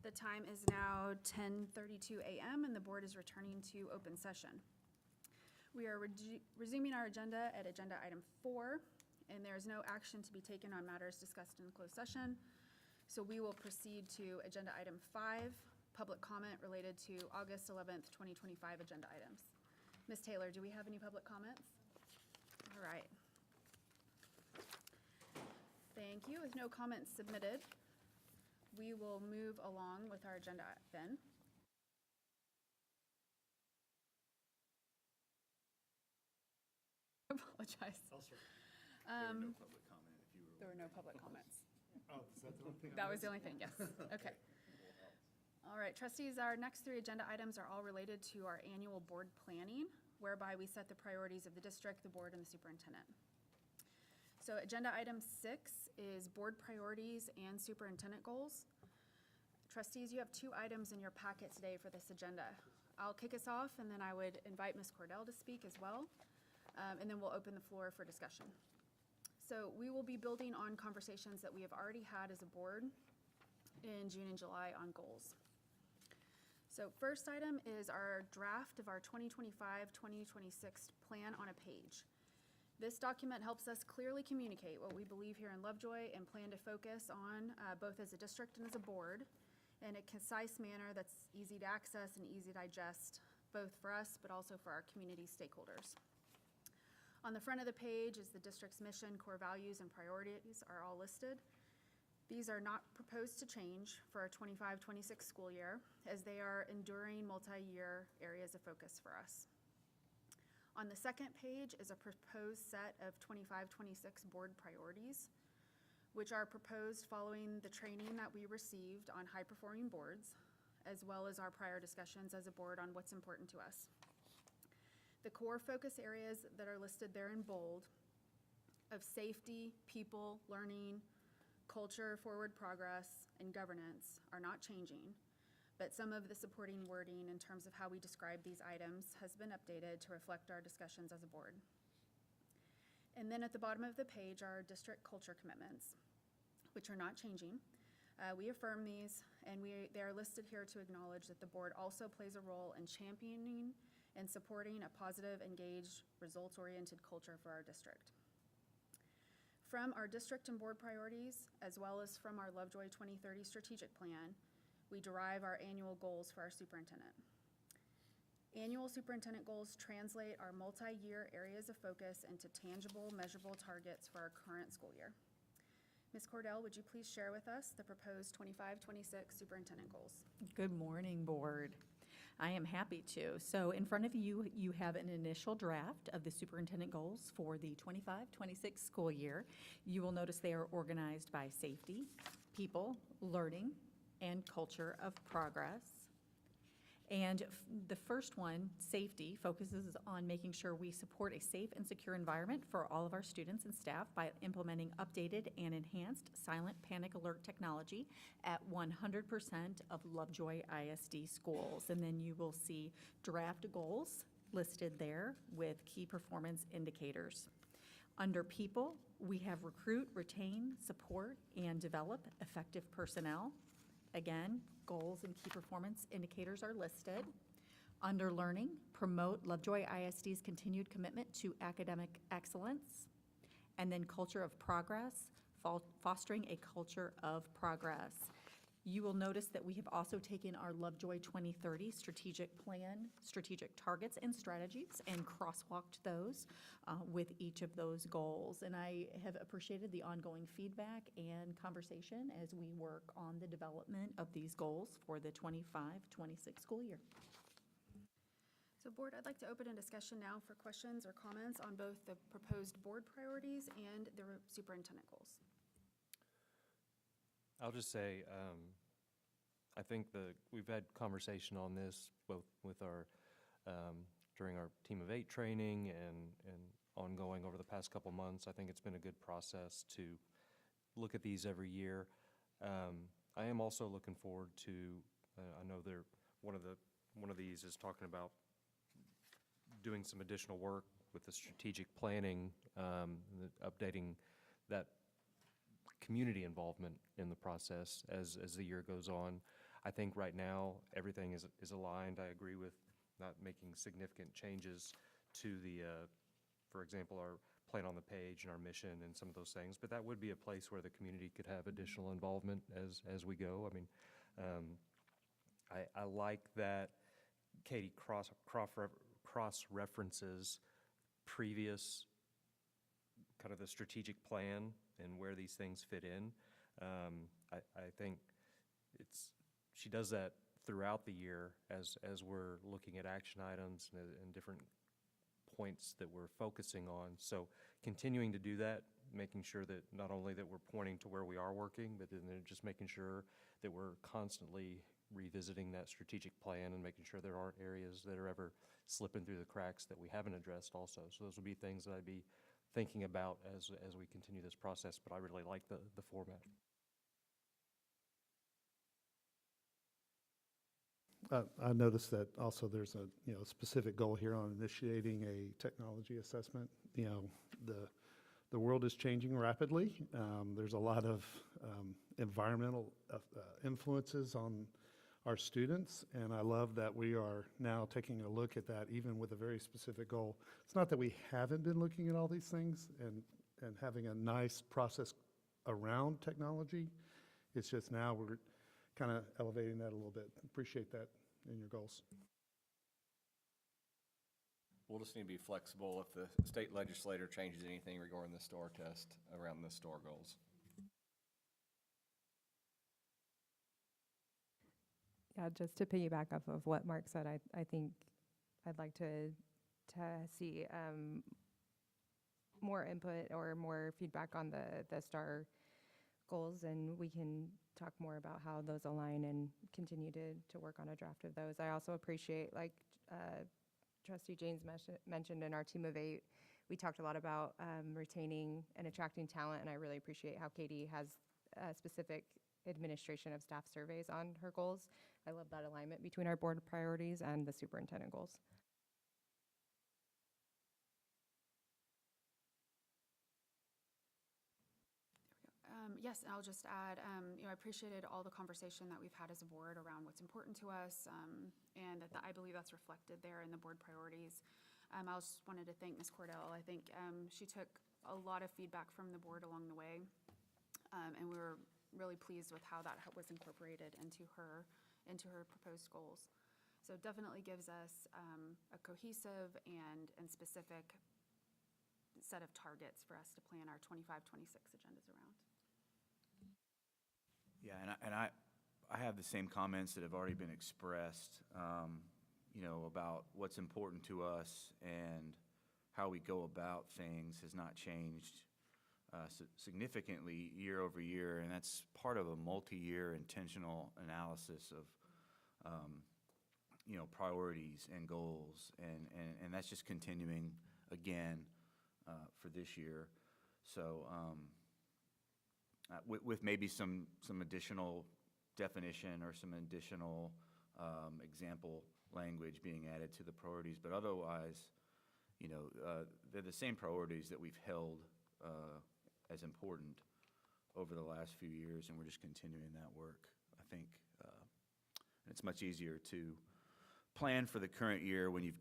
The time is now 10:32 a.m. and the board is returning to open session. We are resuming our agenda at agenda item 4, and there is no action to be taken on matters discussed in closed session. So we will proceed to agenda item 5, public comment related to August 11th, 2025 agenda items. Ms. Taylor, do we have any public comments? All right. Thank you. With no comments submitted, we will move along with our agenda then. I apologize. Also, there were no public comment if you were. There were no public comments. Oh, is that the only thing? That was the only thing, yes. Okay. All right, trustees, our next 3 agenda items are all related to our annual board planning, whereby we set the priorities of the district, the board, and the superintendent. So agenda item 6 is board priorities and superintendent goals. Trustees, you have 2 items in your packet today for this agenda. I'll kick us off, and then I would invite Ms. Cordell to speak as well, and then we'll open the floor for discussion. So we will be building on conversations that we have already had as a board in June and July on goals. So first item is our draft of our 2025-2026 plan on a page. This document helps us clearly communicate what we believe here in Lovejoy and plan to focus on both as a district and as a board in a concise manner that's easy to access and easy to digest, both for us but also for our community stakeholders. On the front of the page is the district's mission, core values, and priorities are all listed. These are not proposed to change for our 25-26 school year, as they are enduring multi-year areas of focus for us. On the second page is a proposed set of 25-26 board priorities, which are proposed following the training that we received on high-performing boards, as well as our prior discussions as a board on what's important to us. The core focus areas that are listed there in bold of safety, people, learning, culture, forward progress, and governance are not changing, but some of the supporting wording in terms of how we describe these items has been updated to reflect our discussions as a board. And then at the bottom of the page are our district culture commitments, which are not changing. We affirm these, and they are listed here to acknowledge that the board also plays a role in championing and supporting a positive, engaged, results-oriented culture for our district. From our district and board priorities, as well as from our Lovejoy 2030 strategic plan, we derive our annual goals for our superintendent. Annual superintendent goals translate our multi-year areas of focus into tangible, measurable targets for our current school year. Ms. Cordell, would you please share with us the proposed 25-26 superintendent goals? Good morning, board. I am happy to. So in front of you, you have an initial draft of the superintendent goals for the 25-26 school year. You will notice they are organized by safety, people, learning, and culture of progress. And the first one, safety, focuses on making sure we support a safe and secure environment for all of our students and staff by implementing updated and enhanced silent panic alert technology at 100% of Lovejoy ISD schools. And then you will see draft goals listed there with key performance indicators. Under people, we have recruit, retain, support, and develop effective personnel. Again, goals and key performance indicators are listed. Under learning, promote Lovejoy ISD's continued commitment to academic excellence. And then culture of progress, fostering a culture of progress. You will notice that we have also taken our Lovejoy 2030 strategic plan, strategic targets and strategies, and crosswalked those with each of those goals. And I have appreciated the ongoing feedback and conversation as we work on the development of these goals for the 25-26 school year. So board, I'd like to open a discussion now for questions or comments on both the proposed board priorities and the superintendent goals. I'll just say, I think we've had conversation on this both with our, during our Team of 8 training and ongoing over the past couple months. I think it's been a good process to look at these every year. I am also looking forward to, I know one of these is talking about doing some additional work with the strategic planning, updating that community involvement in the process as the year goes on. I think right now, everything is aligned. I agree with not making significant changes to the, for example, our plan on the page and our mission and some of those things, but that would be a place where the community could have additional involvement as we go. I mean, I like that Katie cross-references previous kind of the strategic plan and where these things fit in. I think she does that throughout the year as we're looking at action items and different points that we're focusing on. So continuing to do that, making sure that not only that we're pointing to where we are working, but then just making sure that we're constantly revisiting that strategic plan and making sure there aren't areas that are ever slipping through the cracks that we haven't addressed also. So those would be things that I'd be thinking about as we continue this process, but I really like the format. I noticed that also there's a, specific goal here on initiating a technology assessment. The world is changing rapidly. There's a lot of environmental influences on our students, and I love that we are now taking a look at that even with a very specific goal. It's not that we haven't been looking at all these things and having a nice process around technology. It's just now we're kind of elevating that a little bit. Appreciate that in your goals. We'll just need to be flexible if the state legislature changes anything regarding the STAR test around the STAR goals. Yeah, just to piggyback off of what Mark said, I think I'd like to see more input or more feedback on the STAR goals, and we can talk more about how those align and continue to work on a draft of those. I also appreciate, like Trustee James mentioned in our team of 8, we talked a lot about retaining and attracting talent, and I really appreciate how Katie has specific administration of staff surveys on her goals. I love that alignment between our board priorities and the superintendent goals. Yes, and I'll just add, I appreciated all the conversation that we've had as a board around what's important to us, and that I believe that's reflected there in the board priorities. I just wanted to thank Ms. Cordell. I think she took a lot of feedback from the board along the way, and we were really pleased with how that was incorporated into her proposed goals. So it definitely gives us a cohesive and specific set of targets for us to plan our 25-26 agendas around. Yeah, and I have the same comments that have already been expressed, about what's important to us and how we go about things has not changed significantly year over year, and that's part of a multi-year intentional analysis of, priorities and goals, and that's just continuing again for this year. So. With maybe some additional definition or some additional example language being added to the priorities, but otherwise, they're the same priorities that we've held as important over the last few years, and we're just continuing that work. I think it's much easier to plan for the current year when you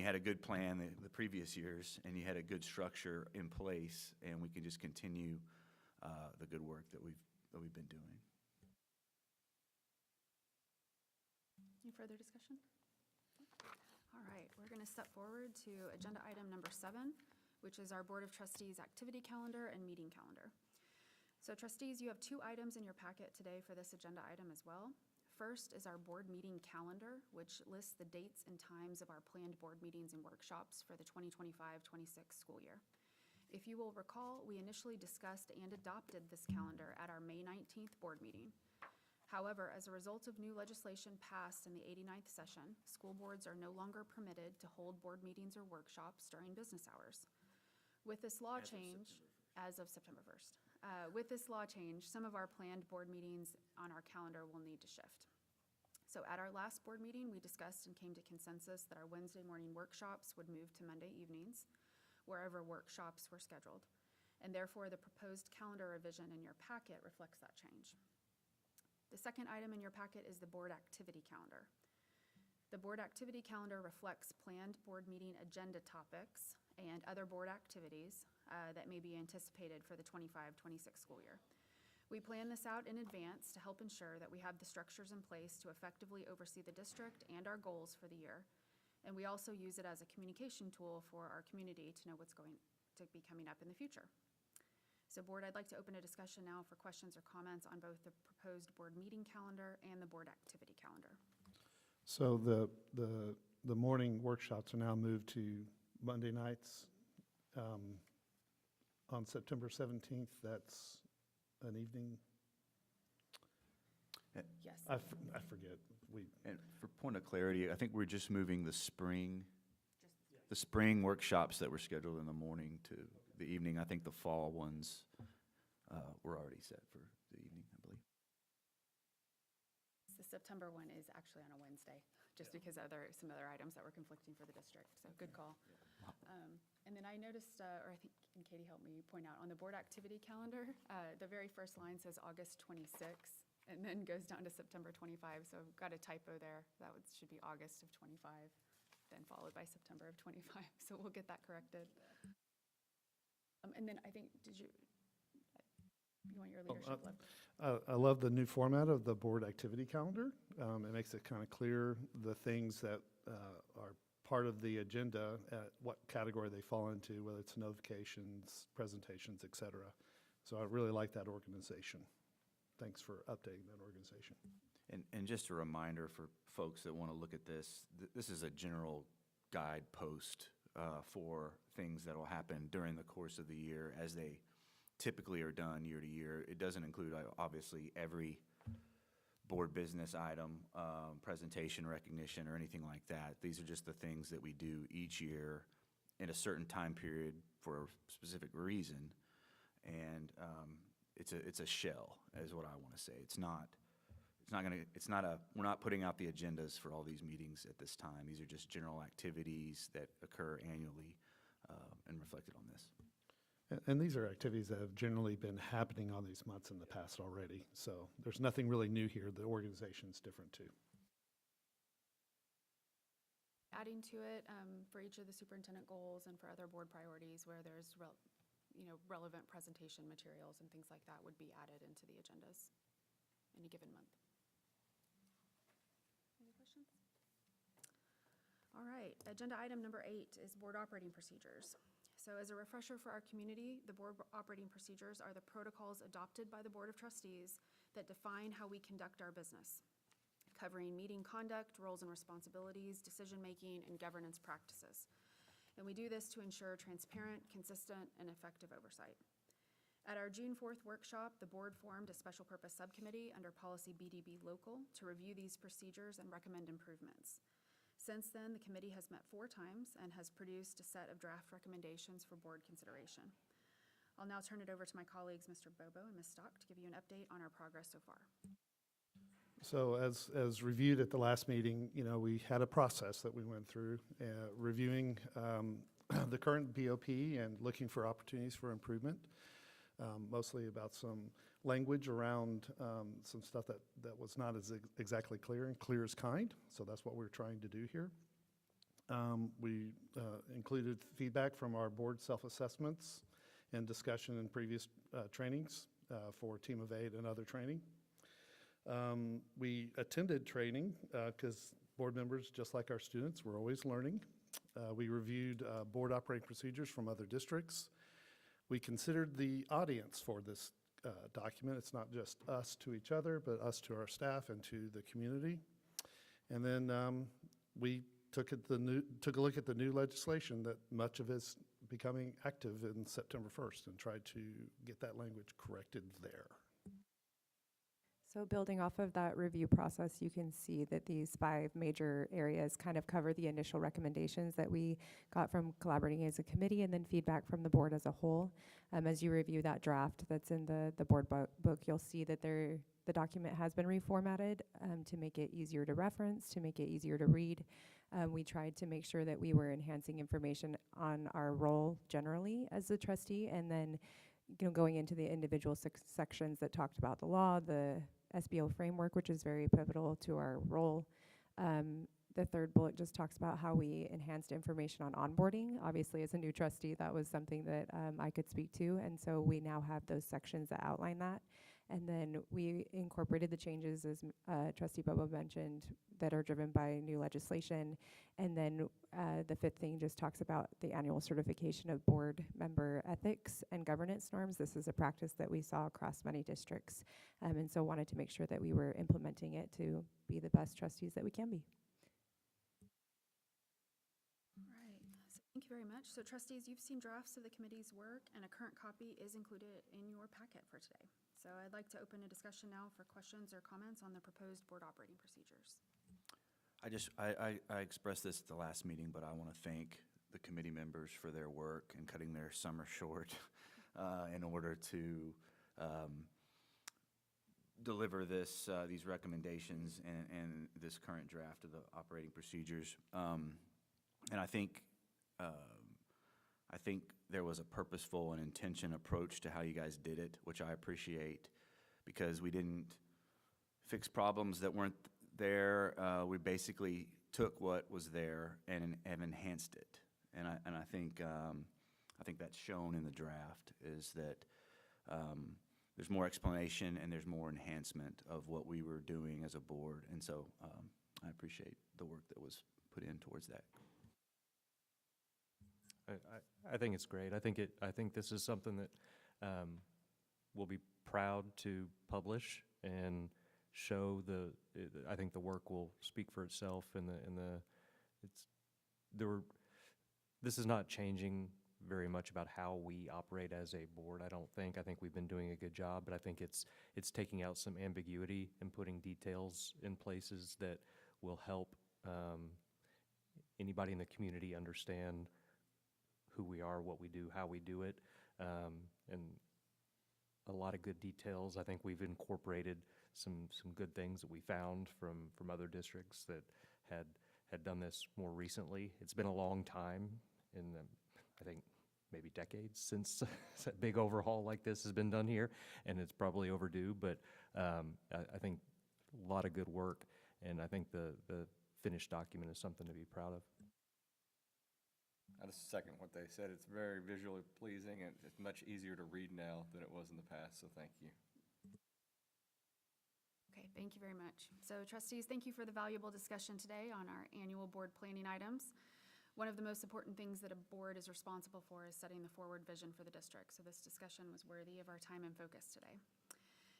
had a good plan the previous years and you had a good structure in place, and we can just continue the good work that we've been doing. Any further discussion? All right, we're going to step forward to agenda item number 7, which is our Board of Trustees activity calendar and meeting calendar. So trustees, you have 2 items in your packet today for this agenda item as well. First is our board meeting calendar, which lists the dates and times of our planned board meetings and workshops for the 2025-26 school year. If you will recall, we initially discussed and adopted this calendar at our May 19th board meeting. However, as a result of new legislation passed in the 89th session, school boards are no longer permitted to hold board meetings or workshops during business hours. With this law change, as of September 1st, with this law change, some of our planned board meetings on our calendar will need to shift. So at our last board meeting, we discussed and came to consensus that our Wednesday morning workshops would move to Monday evenings, wherever workshops were scheduled, and therefore the proposed calendar revision in your packet reflects that change. The second item in your packet is the board activity calendar. The board activity calendar reflects planned board meeting agenda topics and other board activities that may be anticipated for the 25-26 school year. We plan this out in advance to help ensure that we have the structures in place to effectively oversee the district and our goals for the year. And we also use it as a communication tool for our community to know what's going to be coming up in the future. So board, I'd like to open a discussion now for questions or comments on both the proposed board meeting calendar and the board activity calendar. So the morning workshops are now moved to Monday nights on September 17th. That's an evening. Yes. I forget. And for point of clarity, I think we're just moving the spring workshops that were scheduled in the morning to the evening. I think the fall ones were already set for the evening, I believe. The September one is actually on a Wednesday, just because some other items that were conflicting for the district, so good call. And then I noticed, or I think, and Katie helped me point out, on the board activity calendar, the very first line says August 26, and then goes down to September 25, so I've got a typo there. That should be August of 25, then followed by September of 25, so we'll get that corrected. And then I think, you want your leadership, Lev? I love the new format of the board activity calendar. It makes it kind of clear the things that are part of the agenda, what category they fall into, whether it's notifications, presentations, et cetera. So I really like that organization. Thanks for updating that organization. And just a reminder for folks that want to look at this, this is a general guidepost for things that will happen during the course of the year as they typically are done year to year. It doesn't include, obviously, every board business item, presentation, recognition, or anything like that. These are just the things that we do each year in a certain time period for a specific reason. And it's a shell, is what I want to say. We're not putting out the agendas for all these meetings at this time. These are just general activities that occur annually and reflected on this. And these are activities that have generally been happening on these months in the past already. So there's nothing really new here. The organization's different too. Adding to it for each of the superintendent goals and for other board priorities where there's relevant presentation materials and things like that would be added into the agendas any given month. Any questions? All right, agenda item number 8 is board operating procedures. So as a refresher for our community, the board operating procedures are the protocols adopted by the Board of Trustees that define how we conduct our business, covering meeting conduct, roles and responsibilities, decision-making, and governance practices. And we do this to ensure transparent, consistent, and effective oversight. At our June 4th workshop, the board formed a special purpose subcommittee under policy BDB local to review these procedures and recommend improvements. Since then, the committee has met 4 times and has produced a set of draft recommendations for board consideration. I'll now turn it over to my colleagues, Mr. Bobo and Ms. Stock, to give you an update on our progress so far. So as reviewed at the last meeting, we had a process that we went through, reviewing the current BOP and looking for opportunities for improvement, mostly about some language around some stuff that was not as exactly clear, and clear is kind, so that's what we're trying to do here. We included feedback from our board self-assessments and discussion in previous trainings for Team of 8 and other training. We attended training because board members, just like our students, we're always learning. We reviewed board operating procedures from other districts. We considered the audience for this document. It's not just us to each other, but us to our staff and to the community. And then we took a look at the new legislation that much of is becoming active in September 1st and tried to get that language corrected there. So building off of that review process, you can see that these 5 major areas kind of cover the initial recommendations that we got from collaborating as a committee and then feedback from the board as a whole. As you review that draft that's in the board book, you'll see that the document has been reformatted to make it easier to reference, to make it easier to read. We tried to make sure that we were enhancing information on our role generally as a trustee, and then going into the individual sections that talked about the law, the SBO framework, which is very pivotal to our role. The third bullet just talks about how we enhanced information on onboarding. Obviously, as a new trustee, that was something that I could speak to, and so we now have those sections that outline that. And then we incorporated the changes, as Trustee Bobo mentioned, that are driven by new legislation. And then the fifth thing just talks about the annual certification of board member ethics and governance norms. This is a practice that we saw across many districts, and so wanted to make sure that we were implementing it to be the best trustees that we can be. Right, so thank you very much. So trustees, you've seen drafts of the committee's work, and a current copy is included in your packet for today. So I'd like to open a discussion now for questions or comments on the proposed board operating procedures. I expressed this at the last meeting, but I want to thank the committee members for their work and cutting their summer short in order to deliver these recommendations and this current draft of the operating procedures. And I think there was a purposeful and intention approach to how you guys did it, which I appreciate, because we didn't fix problems that weren't there. We basically took what was there and enhanced it. And I think that's shown in the draft, is that there's more explanation and there's more enhancement of what we were doing as a board. And so I appreciate the work that was put in towards that. I think it's great. I think this is something that we'll be proud to publish and show I think the work will speak for itself this is not changing very much about how we operate as a board, I don't think. I think we've been doing a good job, but I think it's taking out some ambiguity and putting details in places that will help anybody in the community understand who we are, what we do, how we do it, and a lot of good details. I think we've incorporated some good things that we found from other districts that had done this more recently. It's been a long time, I think maybe decades since a big overhaul like this has been done here, and it's probably overdue, but I think a lot of good work, and I think the finished document is something to be proud of. I just second what they said. It's very visually pleasing, and it's much easier to read now than it was in the past, so thank you. Okay, thank you very much. So trustees, thank you for the valuable discussion today on our annual board planning items. One of the most important things that a board is responsible for is setting the forward vision for the district, so this discussion was worthy of our time and focus today.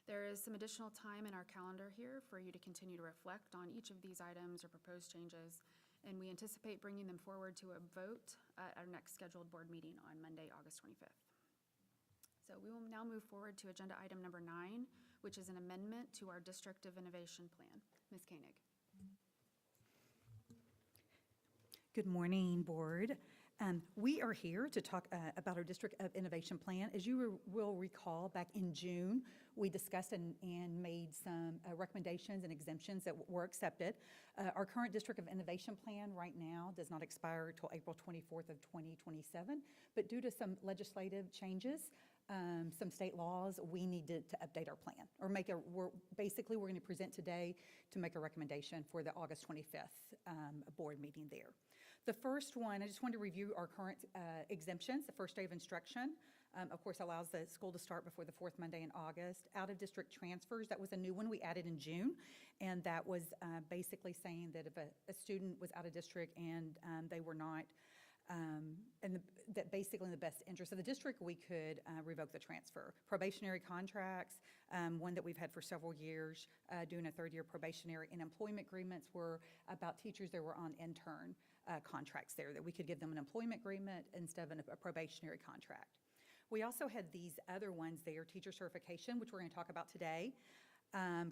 There is some additional time in our calendar here for you to continue to reflect on each of these items or proposed changes, and we anticipate bringing them forward to a vote at our next scheduled board meeting on Monday, August 25th. So we will now move forward to agenda item number 9, which is an amendment to our District of Innovation Plan. Ms. Koenig. Good morning, Board. We are here to talk about our District of Innovation Plan. As you will recall, back in June, we discussed and made some recommendations and exemptions that were accepted. Our current District of Innovation Plan right now does not expire until April 24th of 2027, but due to some legislative changes, some state laws, we needed to update our plan, or we're going to present today to make a recommendation for the August 25th board meeting there. The first one, I just wanted to review our current exemptions. The first day of instruction, of course, allows the school to start before the fourth Monday in August. Out-of-district transfers, that was a new one we added in June, and that was basically saying that if a student was out of district and they were not, that basically in the best interest of the district, we could revoke the transfer. Probationary contracts, one that we've had for several years, doing a third-year probationary, and employment agreements were about teachers that were on intern contracts there, that we could give them an employment agreement instead of a probationary contract. We also had these other ones there, teacher certification, which we're going to talk about today,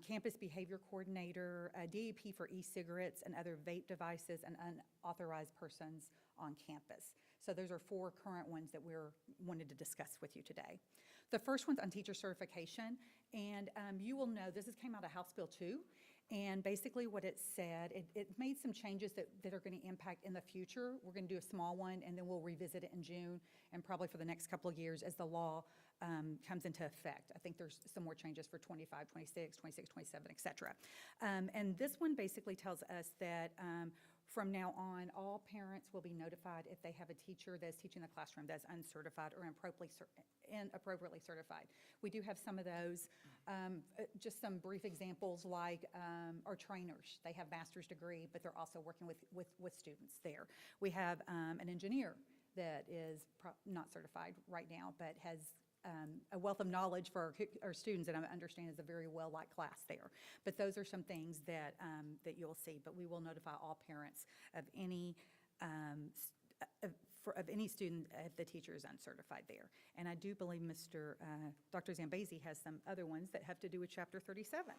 campus behavior coordinator, DEP for e-cigarettes and other vape devices, and unauthorized persons on campus. So those are 4 current ones that we're wanted to discuss with you today. The first one's on teacher certification, and you will know this came out of House Bill 2, And basically what it said, it made some changes that are going to impact in the future. We're going to do a small one, and then we'll revisit it in June, and probably for the next couple of years as the law comes into effect. I think there's some more changes for 25, 26, 26, 27, et cetera. And this one basically tells us that from now on, all parents will be notified if they have a teacher that's teaching the classroom that's uncertified or inappropriately certified. We do have some of those. Just some brief examples, like our trainers. They have master's degree, but they're also working with students there. We have an engineer that is not certified right now, but has a wealth of knowledge for our students, and I understand is a very well-liked class there. But those are some things that you'll see. But we will notify all parents of any of any student if the teacher is uncertified there. And I do believe Dr. Zambezi has some other ones that have to do with Chapter 37.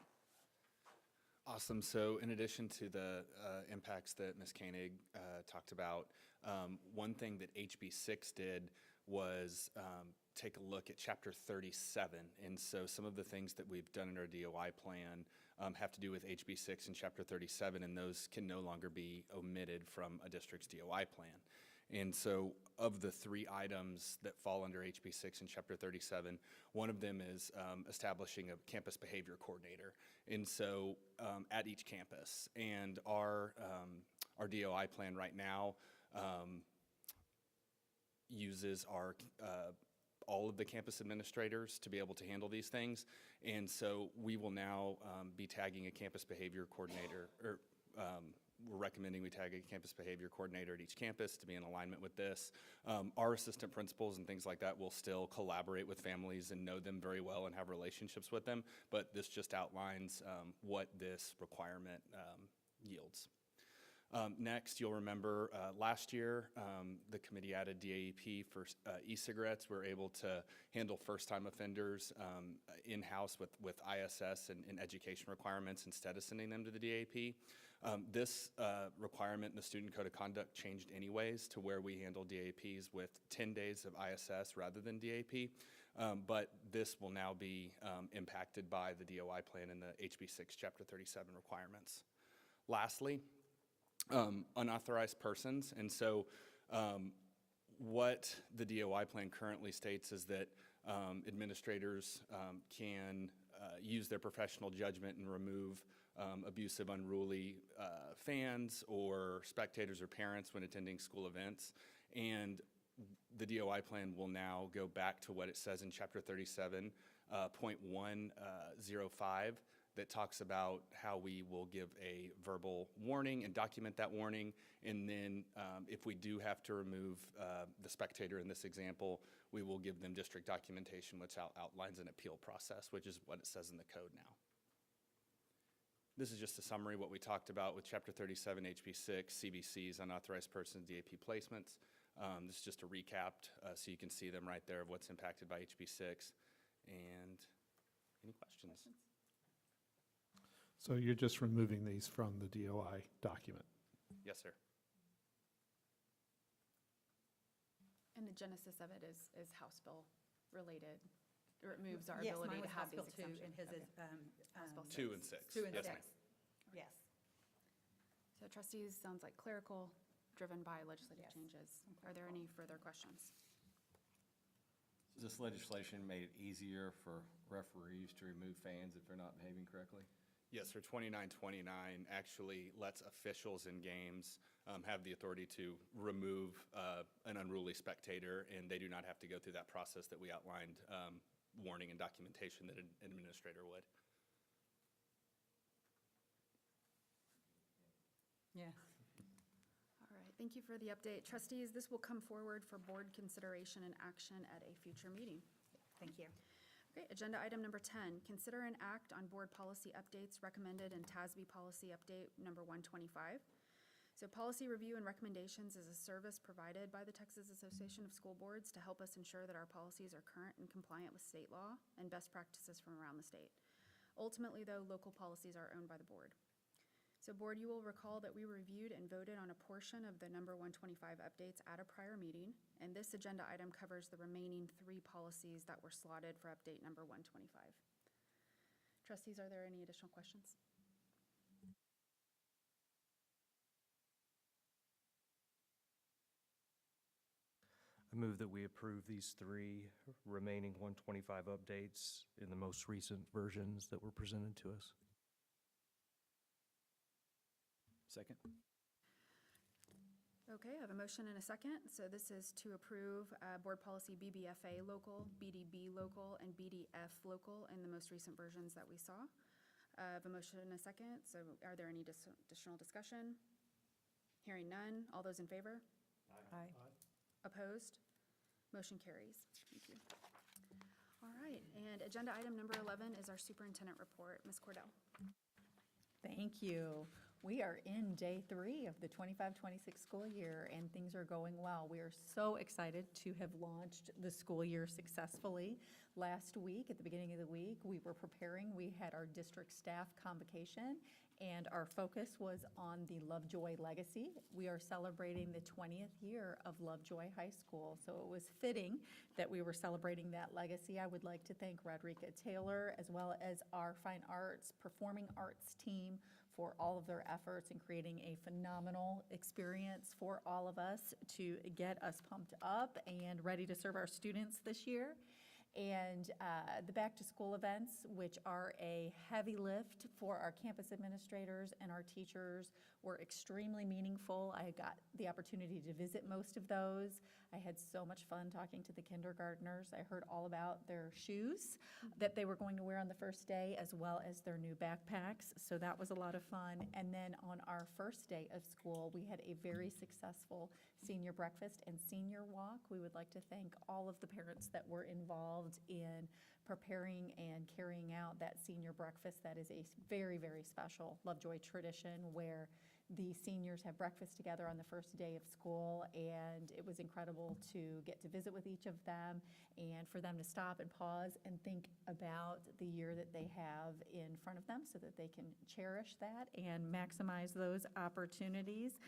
Awesome. So in addition to the impacts that Ms. Koenig talked about, one thing that HB6 did was take a look at Chapter 37. And so some of the things that we've done in our DOI plan have to do with HB6 and Chapter 37, and those can no longer be omitted from a district's DOI plan. And so of the 3 items that fall under HB6 and Chapter 37, one of them is establishing a campus behavior coordinator. And so at each campus, and our DOI plan right now uses all of the campus administrators to be able to handle these things. And so we will now be tagging a campus behavior coordinator, or we're recommending we tag a campus behavior coordinator at each campus to be in alignment with this. Our assistant principals and things like that will still collaborate with families and know them very well and have relationships with them, but this just outlines what this requirement yields. Next, you'll remember last year, the committee added DAEP for e-cigarettes. We're able to handle first-time offenders in-house with ISS and education requirements instead of sending them to the DAEP. This requirement in the Student Code of Conduct changed anyways to where we handle DAPs with 10 days of ISS rather than DAP. But this will now be impacted by the DOI plan and the HB6 Chapter 37 requirements. Lastly, unauthorized persons. And so what the DOI plan currently states is that administrators can use their professional judgment and remove abusive, unruly fans or spectators or parents when attending school events. And the DOI plan will now go back to what it says in Chapter 37.105 that talks about how we will give a verbal warning and document that warning. And then if we do have to remove the spectator in this example, we will give them district documentation, which outlines an appeal process, which is what it says in the code now. This is just a summary of what we talked about with Chapter 37, HB6, CBCs, unauthorized persons, DAP placements. This is just a recap so you can see them right there of what's impacted by HB6. And any questions? So you're just removing these from the DOI document? Yes, sir. And the genesis of it is House Bill related, or it moves our ability to have these exemptions. Yes, mine was House Bill 2, and his is House Bill 2 and 6. 2 and Yes, 6. ma'am. Yes. So trustees, sounds like clerical, driven by legislative Yes. changes. Are there any further questions? This legislation made it easier for referees to remove fans if they're not behaving correctly? Yes, sir. 2929 actually lets officials in games have the authority to remove an unruly spectator, and they do not have to go through that process that we outlined, warning and documentation that an administrator would. Yeah. All right, thank you for the update. Trustees, this will come forward for board consideration and action at a future meeting. Thank you. Okay, agenda item number 10, consider an act on board policy updates recommended in TASB policy update number 125. So policy review and recommendations is a service provided by the Texas Association of School Boards to help us ensure that our policies are current and compliant with state law and best practices from around the state. Ultimately, though, local policies are owned by the board. So board, you will recall that we reviewed and voted on a portion of the number 125 updates at a prior meeting, and this agenda item covers the remaining 3 policies that were slotted for update number 125. Trustees, are there any additional questions? I move that we approve these 3 remaining 125 updates in the most recent versions that were presented to us. Second? Okay, I have a motion and a second. So this is to approve Board Policy BBFA local, BDB local, and BDF local in the most recent versions that we saw. I have a motion and a second. So are there any additional discussion? Hearing none. All those in favor? Aye. Opposed? Motion carries. Thank you. All right, and agenda item number 11 is our superintendent report. Ms. Cordell. Thank you. We are in day 3 of the 25-26 school year, and things are going well. We are so excited to have launched the school year successfully. Last week, at the beginning of the week, we were preparing. We had our district staff convocation, and our focus was on the Lovejoy legacy. We are celebrating the 20th year of Lovejoy High School, so it was fitting that we were celebrating that legacy. I would like to thank Rodrika Taylor, as well as our fine arts, performing arts team, for all of their efforts in creating a phenomenal experience for all of us to get us pumped up and ready to serve our students this year. And the back-to-school events, which are a heavy lift for our campus administrators and our teachers, were extremely meaningful. I got the opportunity to visit most of those. I had so much fun talking to the kindergartners. I heard all about their shoes that they were going to wear on the first day, as well as their new backpacks. So that was a lot of fun. And then on our first day of school, we had a very successful senior breakfast and senior walk. We would like to thank all of the parents that were involved in preparing and carrying out that senior breakfast. That is a very, very special Lovejoy tradition where the seniors have breakfast together on the first day of school, and it was incredible to get to visit with each of them and for them to stop and pause and think about the year that they have in front of them so that they can cherish that and maximize those opportunities.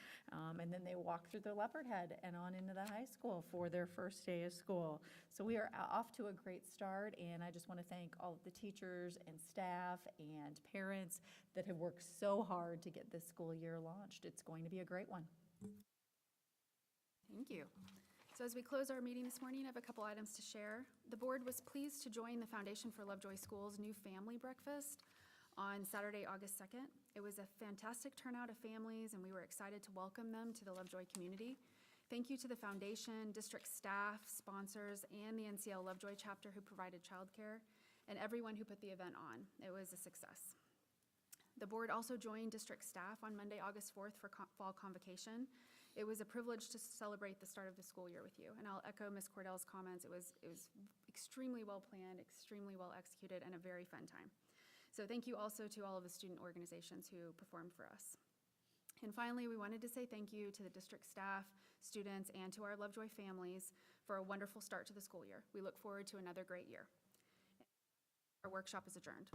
And then they walk through the Leopard Head and on into the high school for their first day of school. So we are off to a great start, and I just want to thank all of the teachers and staff and parents that have worked so hard to get this school year launched. It's going to be a great one. Thank you. So as we close our meeting this morning, I have a couple items to share. The board was pleased to join the Foundation for Lovejoy Schools' new family breakfast on Saturday, August 2nd. It was a fantastic turnout of families, and we were excited to welcome them to the Lovejoy community. Thank you to the foundation, district staff, sponsors, and the NCL Lovejoy chapter who provided childcare, and everyone who put the event on. It was a success. The board also joined district staff on Monday, August 4th for fall convocation. It was a privilege to celebrate the start of the school year with you, and I'll echo Ms. Cordell's comments. It was extremely well planned, extremely well executed, and a very fun time. So thank you also to all of the student organizations who performed for us. And finally, we wanted to say thank you to the district staff, students, and to our Lovejoy families for a wonderful start to the school year. We look forward to another great year. Our workshop is adjourned.